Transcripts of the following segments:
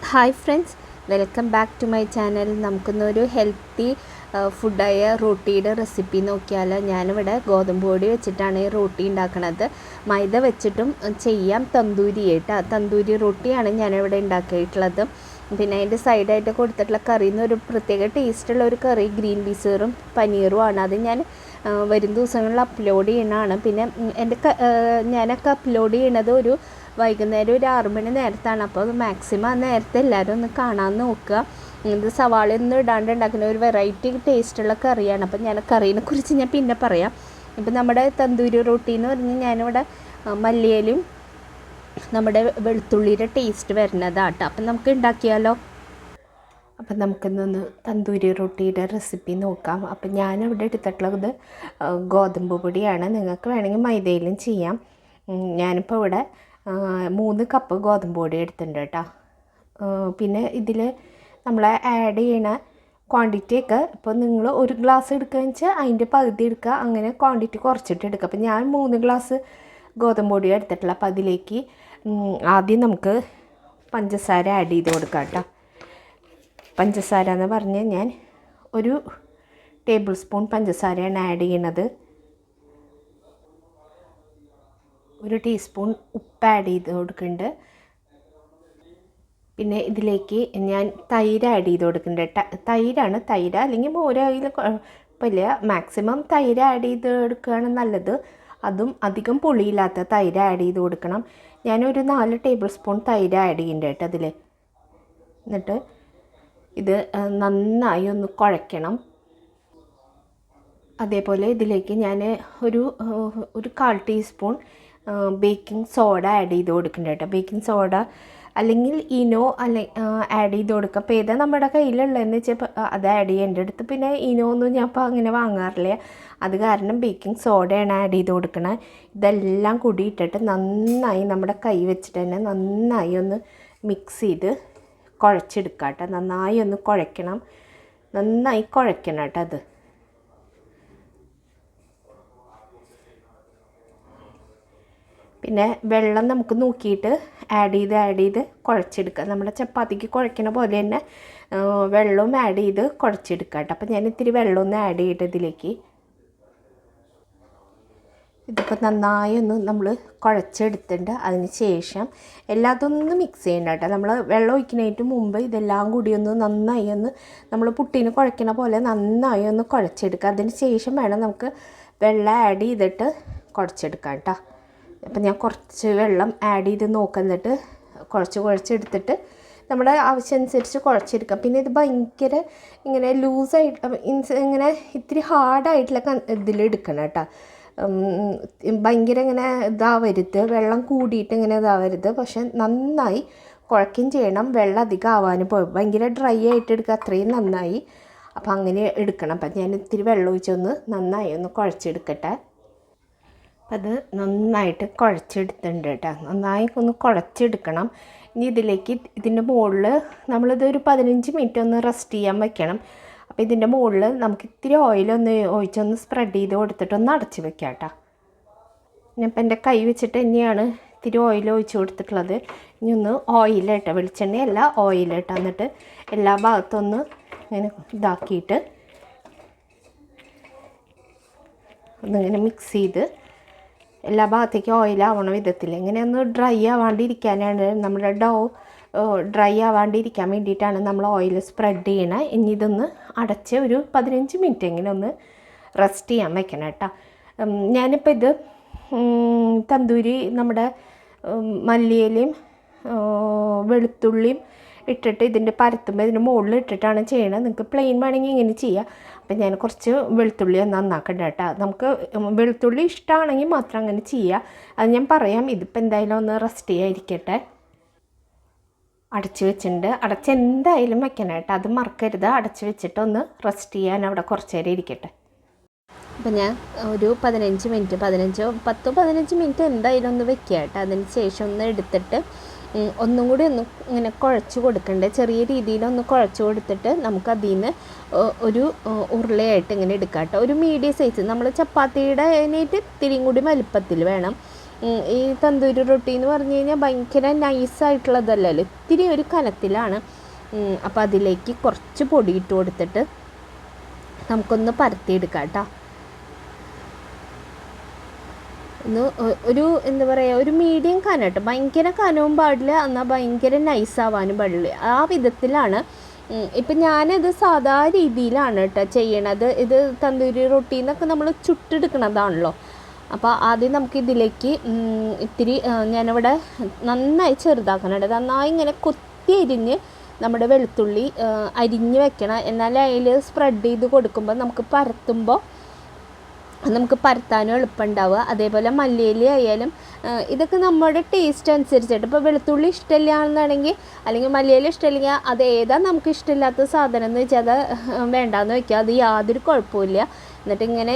Hi friends, welcome back to my channel. നമുക്കൊന്നൊരു healthy ഫുഡായ റൊട്ടിയുടെ റെസിപ്പി നോക്കിയാലോ. ഞാനിവിടെ ഗോതമ്പ് പൊടി വെച്ചിട്ടാണ് ഈ റൊട്ടി ഉണ്ടാക്കുന്നത്. മൈദ വെച്ചിട്ടും ചെയ്യാം, തന്തൂരി ആയിട്ട്. തന്തൂരി റൊട്ടിയാണ് ഞാനിവിടെ ഉണ്ടാക്കിയിട്ടുള്ളത്. പിന്നെ അതിൻ്റെ സൈഡായിട്ട് കൊടുത്തിട്ടുള്ള കറിന്ന് ഒരു പ്രത്യേക ടേസ്റ്റുള്ള ഒരു കറി ഗ്രീൻ പീസും പനീറും ആണ്. അത് ഞാൻ വരും ദിവസങ്ങളിൽ അപ്ലോഡ് ചെയ്യണതാണ്. പിന്നെ ഞാനൊക്കെ അപ്ലോഡ് ചെയ്യണത് ഒരു വൈകുന്നേരം ഒരു 6 മണി നേരത്താണ്. അപ്പോൾ മാക്സിമം ആ നേരത്തെ എല്ലാവരും ഒന്ന് കാണാൻ നോക്കുക. ഇത് സവാളയൊന്നും ഇടാണ്ട് ഉണ്ടാക്കുന്ന ഒരു വെറൈറ്റി ടേസ്റ്റുള്ള കറിയാണ്. അപ്പോൾ ഞാൻ കറീനെ കുറിച്ച് ഞാൻ പിന്നെ പറയാം. ഇപ്പം നമ്മുടെ തന്തൂരി റൊട്ടി എന്ന് പറഞ്ഞ് ഞാനിവിടെ മല്ലിയിലും നമ്മുടെ വെളുത്തുള്ളിയുടെ ടേസ്റ്റ് വരുന്നതാട്ടോ. അപ്പം നമുക്ക് ഉണ്ടാക്കിയാലോ. അപ്പം നമുക്കിന്നൊന്ന് തന്തൂരി റൊട്ടിയുടെ റെസിപ്പി നോക്കാം. അപ്പം ഞാനിവിടെ എടുത്തിട്ടുള്ളത് ഗോതമ്പ് പൊടിയാണ്. നിങ്ങൾക്ക് വേണമെങ്കിൽ മൈദയിലും ചെയ്യാം. ഞാനിപ്പോൾ ഇവിടെ 3 കപ്പ് ഗോതമ്പ് പൊടി എടുത്തിട്ടുണ്ട് കേട്ടോ. പിന്നെ ഇതിൽ നമ്മൾ ആഡ് ചെയ്യണ ക്വാണ്ടിറ്റിയൊക്കെ ഇപ്പോൾ നിങ്ങൾ 1 ഗ്ലാസ് എടുക്കുകയെന്ന് വെച്ചാൽ അതിൻ്റെ പകുതി എടുക്കുക. അങ്ങനെ ക്വാണ്ടിറ്റി കുറച്ചിട്ട് എടുക്കുക. അപ്പോൾ ഞാൻ 3 ഗ്ലാസ് ഗോതമ്പ് പൊടി എടുത്തിട്ടുള്ള. അപ്പോൾ അതിലേക്ക് ആദ്യം നമുക്ക് പഞ്ചസാര ആഡ് ചെയ്ത് കൊടുക്കാം കേട്ടോ. പഞ്ചസാര എന്ന് പറഞ്ഞ് ഞാൻ 1 ടേബിൾ സ്പൂൺ പഞ്ചസാരയാണ് ആഡ് ചെയ്യണത്. 1 ടീസ്പൂൺ ഉപ്പ് ആഡ് ചെയ്ത് കൊടുക്കുന്നുണ്ട്. പിന്നെ ഇതിലേക്ക് ഞാൻ തൈര് ആഡ് ചെയ്ത് കൊടുക്കുന്നുണ്ട്. തൈരാണ്, തൈര് അല്ലെങ്കിൽ മോരായാലും കുഴപ്പമില്ല. മാക്സിമം തൈര് ആഡ് ചെയ്ത് കൊടുക്കുകയാണ് നല്ലത്. അതും അധികം പുളിയില്ലാത്ത തൈര് ആഡ് ചെയ്ത് കൊടുക്കണം. ഞാനൊരു 4 ടേബിൾ സ്പൂൺ തൈര് ആഡ് ചെയ്യുന്നുണ്ട് കേട്ടോ അതിൽ. എന്നിട്ട് ഇത് നന്നായി ഒന്ന് കുഴയ്ക്കണം. അതേപോലെ ഇതിലേക്ക് ഞാൻ ഒരു 1/4 ടീസ്പൂൺ ബേക്കിംഗ് സോഡ ആഡ് ചെയ്ത് കൊടുക്കുന്നുണ്ട് കേട്ടോ. ബേക്കിംഗ് സോഡ അല്ലെങ്കിൽ ഇനോ ആഡ് ചെയ്ത് കൊടുക്കുക. അപ്പോൾ ഏതാ നമ്മുടെ കയ്യിലുള്ളതെന്ന് വെച്ചാൽ അത് ആഡ് ചെയ്യുക. എൻ്റെ അടുത്ത് പിന്നെ ഇനോ ഒന്നും ഞാൻ ഇപ്പോൾ അങ്ങനെ വാങ്ങാറില്ല. അത് കാരണം ബേക്കിംഗ് സോഡയാണ് ആഡ് ചെയ്ത് കൊടുക്കണത്. ഇതെല്ലാം കൂടി ഇട്ടിട്ട് നന്നായി നമ്മുടെ കൈ വെച്ചിട്ട് തന്നെ നന്നായി ഒന്ന് മിക്സ് ചെയ്ത് കുഴച്ചെടുക്കുക കേട്ടോ. നന്നായി ഒന്ന് കുഴയ്ക്കണം, നന്നായി കുഴയ്ക്കണം കേട്ടോ. അത് പിന്നെ വെള്ളം നമുക്ക് നോക്കിയിട്ട് ആഡ് ചെയ്ത് കുഴച്ചെടുക്കുക. നമ്മുടെ ചപ്പാത്തിക്ക് കുഴയ്ക്കണ പോലെ തന്നെ വെള്ളവും ആഡ് ചെയ്ത് കുഴച്ചെടുക്കുക കേട്ടോ. അപ്പോൾ ഞാൻ ഇത്തിരി വെള്ളമൊന്ന് ആഡ് ചെയ്തിട്ട് ഇതിലേക്ക് ഇതിപ്പോൾ നന്നായി ഒന്ന് നമ്മൾ കുഴച്ചെടുത്തിട്ടുണ്ട്. അതിന് ശേഷം എല്ലാതൊന്ന് മിക്സ് ചെയ്യണം കേട്ടോ. നമ്മൾ വെള്ളം ഒഴിക്കുന്നതിന് മുമ്പ് ഇതെല്ലാം കൂടി ഒന്ന് നന്നായി ഒന്ന് നമ്മൾ പുട്ടിന് കുഴയ്ക്കണ പോലെ നന്നായി ഒന്ന് കുഴച്ചെടുക്കുക. അതിന് ശേഷം വേണം നമുക്ക് വെള്ളം ആഡ് ചെയ്തിട്ട് കുഴച്ചെടുക്കാം കേട്ടോ. അപ്പം ഞാൻ കുറച്ച് വെള്ളം ആഡ് ചെയ്ത് നോക്കുന്നിട്ട് കുഴച്ചെടുത്തിട്ട് നമ്മുടെ ആവശ്യമനുസരിച്ച് കുഴച്ചെടുക്കാം. പിന്നെ ഇത് ഭയങ്കര ഇങ്ങനെ ലൂസായിട്ട് ഇങ്ങനെ ഇത്തിരി ഹാർഡായിട്ടുള്ള ഇതിലെടുക്കണം കേട്ടോ. ഭയങ്കര ഇങ്ങനെ ഇതാവരുത്, വെള്ളം കൂടിയിട്ട് ഇങ്ങനെ ഇതാവരുത്. പക്ഷെ നന്നായി കുഴക്കുകയും ചെയ്യണം. വെള്ളം അധികം ആവാനും ഭയങ്കര ഡ്രൈ ആയിട്ട് എടുക്കുക, അത്രയും നന്നായി. അപ്പോൾ അങ്ങനെ എടുക്കണം. അപ്പം ഞാൻ ഇത്തിരി വെള്ളം ഒഴിച്ചൊന്ന് നന്നായി ഒന്ന് കുഴച്ചെടുക്കട്ടെ. അത് നന്നായിട്ട് കുഴച്ചെടുത്തിട്ടുണ്ട് കേട്ടോ. നന്നായി ഒന്ന് കുഴച്ചെടുക്കണം. ഇനി ഇതിലേക്ക് ഇതിൻ്റെ മുകളിൽ നമ്മളിതൊരു 15 മിനിറ്റ് ഒന്ന് റെസ്റ്റ് ചെയ്യാൻ വെക്കണം. അപ്പോൾ ഇതിൻ്റെ മുകളിൽ നമുക്ക് ഇത്തിരി ഓയിലൊന്ന് ഒഴിച്ചൊന്ന് സ്പ്രെഡ് ചെയ്ത് കൊടുത്തിട്ടൊന്ന് അടച്ച് വെക്കാം കേട്ടോ. ഞാനിപ്പോൾ എൻ്റെ കൈ വെച്ചിട്ട് തന്നെയാണ് ഇത്തിരി ഓയിൽ ഒഴിച്ച് കൊടുത്തിട്ടുള്ളത്. ഇനി ഒന്ന് ഓയിലിട്ട്, വെളിച്ചെണ്ണയല്ല ഓയിലിട്ട്, എന്നിട്ട് എല്ലാ ഭാഗത്തൊന്ന് ഇങ്ങനെ ഇതാക്കിയിട്ട് ഒന്നിങ്ങനെ മിക്സ് ചെയ്ത് എല്ലാ ഭാഗത്തേക്കും ഓയിലാവണ വിധത്തിൽ ഇങ്ങനെ ഒന്ന് ഡ്രൈ ആവാണ്ടിരിക്കാനാണ്, നമ്മുടെ ഡ്രൈ ആവാണ്ടിരിക്കാൻ വേണ്ടിയിട്ടാണ് നമ്മൾ ഓയിൽ സ്പ്രെഡ് ചെയ്യണത്. ഇനി ഇതൊന്ന് അടച്ച് ഒരു 15 മിനിറ്റ് എങ്കിലും ഒന്ന് റെസ്റ്റ് ചെയ്യാൻ വെക്കണം കേട്ടോ. ഞാനിപ്പോൾ ഇത് തന്തൂരി നമ്മുടെ മല്ലിയിലയും വെളുത്തുള്ളിയും ഇട്ടിട്ട് ഇതിൻ്റെ പരത്തുമ്പോൾ ഇതിൻ്റെ മുകളിൽ ഇട്ടിട്ടാണ് ചെയ്യണത്. നിങ്ങൾക്ക് പ്ലെയിൻ വേണമെങ്കിൽ ഇങ്ങനെ ചെയ്യാം. അപ്പം ഞാൻ കുറച്ച് വെളുത്തുള്ളി നന്നാക്കണ്ട കേട്ടോ. നമുക്ക് വെളുത്തുള്ളി ഇഷ്ടമാണെങ്കിൽ മാത്രം അങ്ങനെ ചെയ്യുക. അത് ഞാൻ പറയാം. ഇതിപ്പോൾ എന്തായാലും ഒന്ന് റെസ്റ്റ് ചെയ്യാതിരിക്കട്ടെ. അടച്ച് വെച്ചിട്ടുണ്ട്. അടച്ച് എന്തായാലും വെക്കണം കേട്ടോ, അത് മറക്കരുത്. അടച്ച് വെച്ചിട്ട് ഒന്ന് റെസ്റ്റ് ചെയ്യാൻ അവിടെ കുറച്ച് നേരം ഇരിക്കട്ടെ. അപ്പം ഞാൻ ഒരു 15 മിനിറ്റ് എന്തായാലും ഒന്ന് വെക്കുക കേട്ടോ. അതിന് ശേഷം ഒന്ന് എടുത്തിട്ട് ഒന്നും കൂടി ഒന്ന് ഇങ്ങനെ കുഴച്ച് കൊടുക്കണ്ടേ, ചെറിയ രീതിയിലൊന്ന് കുഴച്ച് കൊടുത്തിട്ട് നമുക്ക് അതിൽ നിന്ന് ഒരു ഉരുളയായിട്ട് ഇങ്ങനെ എടുക്കാം കേട്ടോ. ഒരു മീഡിയം സൈസ്, നമ്മൾ ചപ്പാത്തിയുടെ അതിനായിട്ട് ഇത്തിരിയും കൂടി വലുപ്പത്തിൽ വേണം. ഈ തന്തൂരി റൊട്ടി എന്ന് പറഞ്ഞു കഴിഞ്ഞാൽ ഭയങ്കര നൈസായിട്ടുള്ളതല്ലല്ലോ, ഇത്തിരി ഒരു കനത്തിലാണ്. അപ്പോൾ അതിലേക്ക് കുറച്ച് പൊടി ഇട്ട് കൊടുത്തിട്ട് നമുക്കൊന്ന് പരത്തിയെടുക്കാം കേട്ടോ. ഒരു എന്താ പറയുക, ഒരു മീഡിയം കനം കേട്ടോ, ഭയങ്കര കനവും പാടില്ല, എന്നാൽ ഭയങ്കര നൈസാവാനും പാടില്ല, ആ വിധത്തിലാണ്. ഇപ്പം ഞാനത് സാധാ രീതിയിലാണ് കേട്ടോ ചെയ്യണത്. ഇത് തന്തൂരി റൊട്ടി എന്നൊക്കെ നമ്മൾ ചുട്ടെടുക്കണതാണല്ലോ. അപ്പോൾ ആദ്യം നമുക്ക് ഇതിലേക്ക് ഇത്തിരി ഞാനിവിടെ നന്നായി ചെറുതാക്കണുണ്ട്, നന്നായി ഇങ്ങനെ കൊത്തി അരിഞ്ഞ് നമ്മുടെ വെളുത്തുള്ളി അരിഞ്ഞ് വെക്കണം. എന്നാലേ അതിൽ സ്പ്രെഡ് ചെയ്ത് കൊടുക്കുമ്പോൾ നമുക്ക് പരത്താനും എളുപ്പമുണ്ടാവുക. അതേപോലെ മല്ലിയില ആയാലും ഇതൊക്കെ നമ്മുടെ ടേസ്റ്റ് അനുസരിച്ചിട്ട്, ഇപ്പോൾ വെളുത്തുള്ളി ഇഷ്ടമില്ല എന്നാണെങ്കിൽ, അല്ലെങ്കിൽ മല്ലിയില ഇഷ്ടമില്ലെങ്കിൽ അത് ഏതാ നമുക്ക് ഇഷ്ടമില്ലാത്ത സാധനം എന്ന് വെച്ചാൽ അത് വേണ്ടാന്ന് വയ്ക്കുക, അത് യാതൊരു കുഴപ്പമില്ല. എന്നിട്ട് ഇങ്ങനെ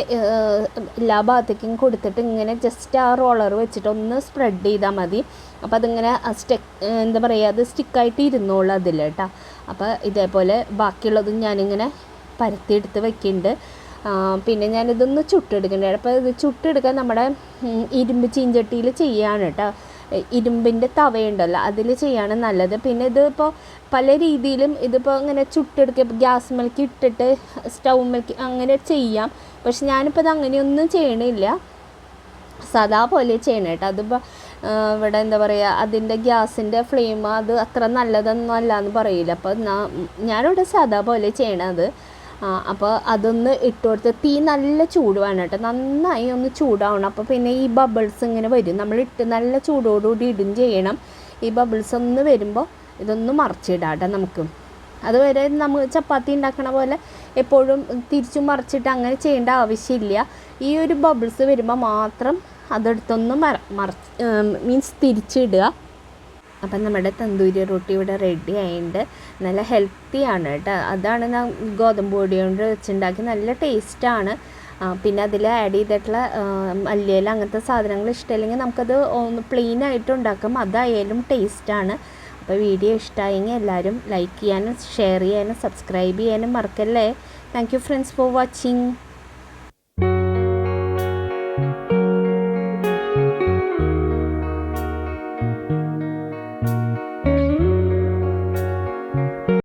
എല്ലാ ഭാഗത്തേക്കും കൊടുത്തിട്ട് ഇങ്ങനെ ജസ്റ്റ് ആ റോളർ വെച്ചിട്ട് ഒന്ന് സ്പ്രെഡ് ചെയ്താൽ മതി. അപ്പോൾ അതിങ്ങനെ എന്താ പറയുക, അത് സ്റ്റിക്കായിട്ട് ഇരുന്നോളൂ അതിൽ കേട്ടോ. അപ്പോൾ ഇതേപോലെ ബാക്കിയുള്ളതും ഞാനിങ്ങനെ പരത്തിയെടുത്ത് വെക്കുന്നുണ്ട്. പിന്നെ ഞാനിതൊന്ന് ചുട്ടെടുക്കുന്നുണ്ട്. അപ്പോൾ ഇത് ചുട്ടെടുക്കാൻ നമ്മുടെ ഇരുമ്പ് ചീഞ്ചട്ടിയിൽ ചെയ്യാണ് കേട്ടോ. ഇരുമ്പിൻ്റെ തവയുണ്ടല്ലോ അതിൽ ചെയ്യാണ് നല്ലത്. പിന്നെ ഇതിപ്പോൾ പല രീതിയിലും ഇതിപ്പോൾ ഇങ്ങനെ ചുട്ടെടുക്കുക, ഇപ്പോൾ ഗ്യാസ് മേലേക്ക് ഇട്ടിട്ട് സ്റ്റൗ മേലേക്ക് അങ്ങനെ ചെയ്യാം. പക്ഷെ ഞാനിപ്പോൾ ഇത് അങ്ങനെയൊന്നും ചെയ്യണില്ല, സാധാ പോലെ ചെയ്യണം കേട്ടോ. അതിപ്പോൾ ഇവിടെ എന്താ പറയുക, അതിൻ്റെ ഗ്യാസിൻ്റെ ഫ്ലെയിം അത് അത്ര നല്ലതൊന്നും അല്ല എന്ന് പറയില്ല. അപ്പോൾ ഞാനിവിടെ സാധാ പോലെ ചെയ്യണത്. അപ്പോൾ അതൊന്ന് ഇട്ട് കൊടുത്ത് തീ നല്ല ചൂട് വേണം കേട്ടോ, നന്നായി ഒന്ന് ചൂടാവണം. അപ്പോൾ പിന്നെ ഈ ബബിൾസ് ഇങ്ങനെ വരും, നമ്മളിട്ട് നല്ല ചൂടോടുകൂടി ഇടും ചെയ്യണം. ഈ ബബിൾസ് ഒന്ന് വരുമ്പോൾ ഇതൊന്ന് മറിച്ചിടാം കേട്ടോ നമുക്ക്. അതുവരെ നമ്മൾ ചപ്പാത്തി ഉണ്ടാക്കണ പോലെ എപ്പോഴും തിരിച്ചും മറിച്ചിട്ട് അങ്ങനെ ചെയ്യേണ്ട ആവശ്യമില്ല. ഈ ഒരു ബബിൾസ് വരുമ്പോൾ മാത്രം അതെടുത്തൊന്ന് മീൻസ് തിരിച്ചിടുക. അപ്പം നമ്മുടെ തന്തൂരി റൊട്ടി ഇവിടെ റെഡി ആയിട്ടുണ്ട്. നല്ല ഹെൽത്തിയാണ് കേട്ടോ. അതാണ് ഞാൻ ഗോതമ്പ് പൊടി കൊണ്ട് വെച്ചുണ്ടാക്കി, നല്ല ടേസ്റ്റാണ്. പിന്നെ അതിൽ ആഡ് ചെയ്തിട്ടുള്ള മല്ലിയില അങ്ങനത്തെ സാധനങ്ങൾ ഇഷ്ടമില്ലെങ്കിൽ നമുക്കത് പ്ലെയിൻ ആയിട്ട് ഉണ്ടാക്കാം, അതായാലും ടേസ്റ്റാണ്. അപ്പോൾ വീഡിയോ ഇഷ്ടമായെങ്കിൽ എല്ലാവരും ലൈക്ക് ചെയ്യാനും ഷെയർ ചെയ്യാനും സബ്സ്ക്രൈബ് ചെയ്യാനും മറക്കല്ലേ. Thank you friends for watching.